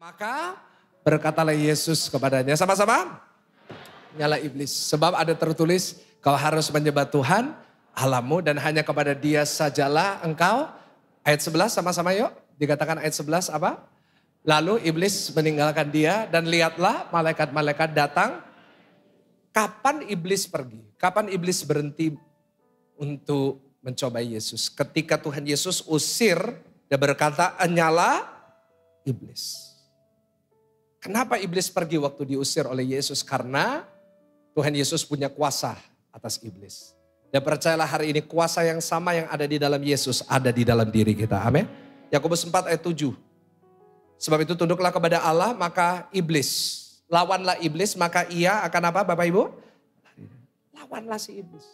Maka berkatalah Yesus kepadanya, sama-sama nyala iblis. Sebab ada tertulis, kau harus menyembah Tuhan Allahmu dan hanya kepada Dia sajalah engkau. Ayat 11 sama-sama yuk. Dikatakan ayat 11 apa? Lalu iblis meninggalkan dia dan lihatlah malaikat-malaikat datang. Kapan iblis pergi? Kapan iblis berhenti untuk mencoba Yesus? Ketika Tuhan Yesus usir, dia berkata, nyala iblis. Kenapa iblis pergi waktu diusir oleh Yesus? Karena Tuhan Yesus punya kuasa atas iblis. Dan percayalah hari ini kuasa yang sama yang ada di dalam Yesus ada di dalam diri kita. Amin. Yakobus 4 ayat 7. Sebab itu tunduklah kepada Allah maka iblis. Lawanlah iblis maka ia akan apa Bapak Ibu? Lawanlah si iblis.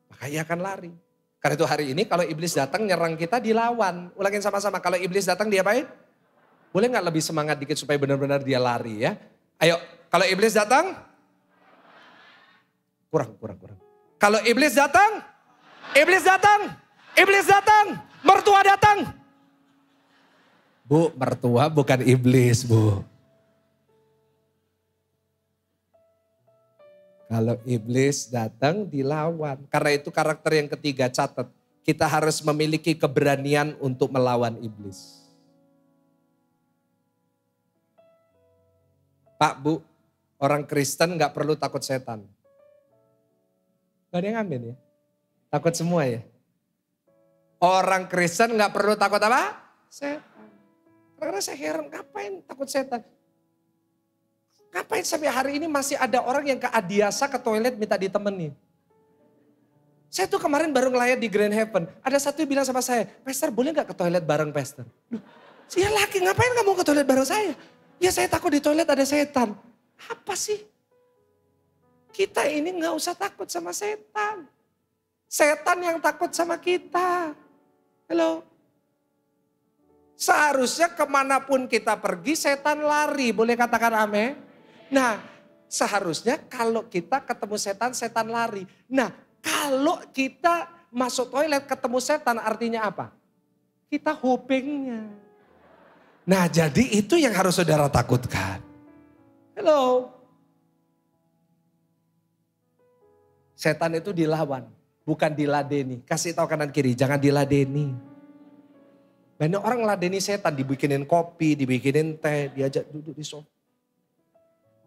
Maka ia akan lari. Karena itu hari ini kalau iblis datang nyerang kita dilawan. Ulangin sama-sama. Kalau iblis datang diapain? Boleh gak lebih semangat dikit supaya benar-benar dia lari ya. Ayo kalau iblis datang. Kurang. Kalau iblis datang. Iblis datang. Mertua datang. Bu, mertua bukan iblis, Bu. Kalau iblis datang dilawan. Karena itu karakter yang ketiga, catat. Kita harus memiliki keberanian untuk melawan iblis. Pak, Bu, orang Kristen gak perlu takut setan. Gak ada yang amin ya? Takut semua ya? Orang Kristen gak perlu takut apa? Setan. Karena saya heran, ngapain takut setan? Ngapain sampai hari ini masih ada orang yang keadiasa ke toilet minta ditemenin? Saya tuh kemarin baru ngelayat di Grand Heaven. Ada satu yang bilang sama saya, Pastor boleh gak ke toilet bareng Pastor? Ya laki, ngapain gak mau ke toilet bareng saya? Ya saya takut di toilet ada setan. Apa sih? Kita ini gak usah takut sama setan. Setan yang takut sama kita. Halo. Seharusnya kemanapun kita pergi setan lari. Boleh katakan amin? Nah seharusnya kalau kita ketemu setan, setan lari. Nah kalau kita masuk toilet ketemu setan artinya apa? Kita hopingnya. Nah jadi itu yang harus saudara takutkan. Halo. Setan itu dilawan, bukan diladeni. Kasih tahu kanan kiri, jangan diladeni. Banyak orang ladeni setan, dibikinin kopi, dibikinin teh, diajak duduk di sofa.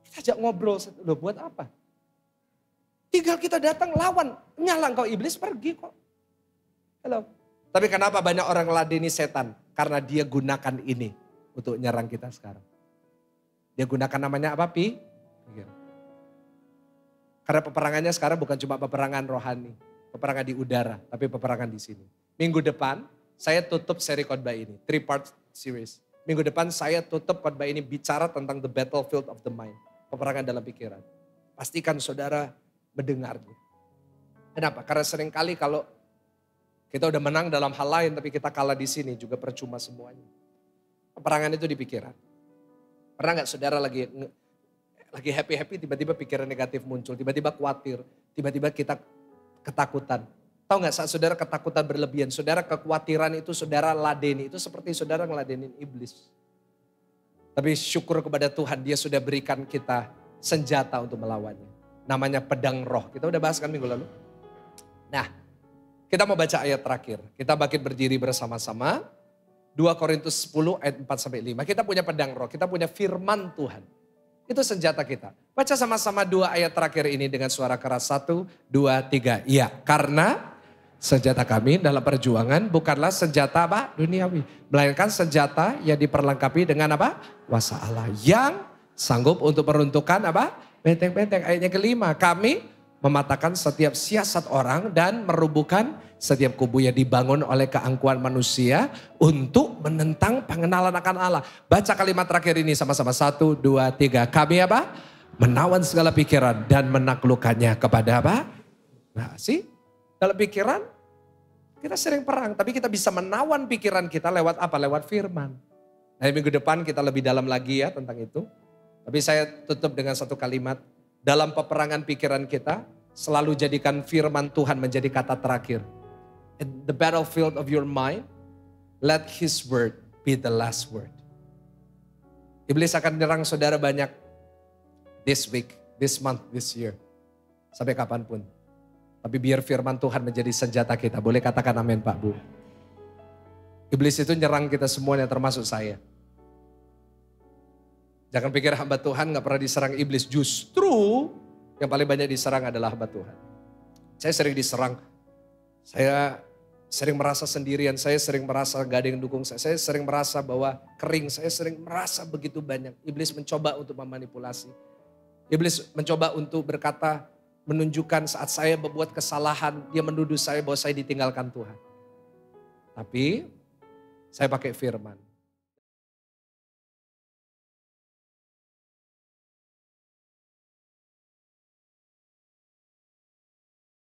Kita ajak ngobrol, loh buat apa? Tinggal kita datang lawan, nyala kau iblis pergi kok. Halo. Tapi kenapa banyak orang ladeni setan? Karena dia gunakan ini untuk nyerang kita sekarang. Dia gunakan namanya apa Pi? Karena peperangannya sekarang bukan cuma peperangan rohani, peperangan di udara, tapi peperangan di sini. Minggu depan saya tutup seri khotbah ini, 3-part series. Minggu depan saya tutup khotbah ini bicara tentang the battlefield of the mind, peperangan dalam pikiran. Pastikan saudara mendengarnya. Kenapa? Karena seringkali kalau kita udah menang dalam hal lain tapi kita kalah di sini juga percuma semuanya. Peperangan itu di pikiran. Pernah gak saudara lagi happy-happy tiba-tiba pikiran negatif muncul. Tiba-tiba khawatir, tiba-tiba kita ketakutan. Tahu gak saat saudara ketakutan berlebihan, saudara kekhawatiran itu saudara ladeni. Itu seperti saudara ngeladenin iblis. Tapi syukur kepada Tuhan dia sudah berikan kita senjata untuk melawannya. Namanya pedang roh. Kita udah bahas kan minggu lalu. Nah kita mau baca ayat terakhir. Kita bangkit berdiri bersama-sama. 2 Korintus 10 ayat 4-5. Kita punya pedang roh, kita punya firman Tuhan. Itu senjata kita. Baca sama-sama 2 ayat terakhir ini dengan suara keras. 1, 2, 3. Iya, karena senjata kami dalam perjuangan bukanlah senjata apa? Duniawi. Melainkan senjata yang diperlengkapi dengan apa? Kuasa Allah. Yang sanggup untuk meruntuhkan apa? Benteng-benteng. Ayatnya kelima, kami mematahkan setiap siasat orang dan merubuhkan setiap kubu yang dibangun oleh keangkuhan manusia untuk menentang pengenalan akan Allah. Baca kalimat terakhir ini sama-sama. 1, 2, 3. Kami apa? Menawan segala pikiran dan menaklukkannya kepada apa? Nah sih, dalam pikiran kita sering perang. Tapi kita bisa menawan pikiran kita lewat apa? Lewat firman. Nah minggu depan kita lebih dalam lagi ya tentang itu. Tapi saya tutup dengan satu kalimat. Dalam peperangan pikiran kita, selalu jadikan firman Tuhan menjadi kata terakhir. In the battlefield of your mind, let His word be the last word. Iblis akan menyerang saudara banyak this week, this month, this year. Sampai kapanpun. Tapi biar firman Tuhan menjadi senjata kita. Boleh katakan amin Pak Bu. Iblis itu nyerang kita semuanya termasuk saya. Jangan pikir hamba Tuhan gak pernah diserang iblis. Justru yang paling banyak diserang adalah hamba Tuhan. Saya sering diserang. Saya sering merasa sendirian. Saya sering merasa gak ada yang dukung saya. Saya sering merasa bahwa kering. Saya sering merasa begitu banyak. Iblis mencoba untuk memanipulasi. Iblis mencoba untuk berkata, menunjukkan saat saya berbuat kesalahan. Dia menuduh saya bahwa saya ditinggalkan Tuhan. Tapi saya pakai firman.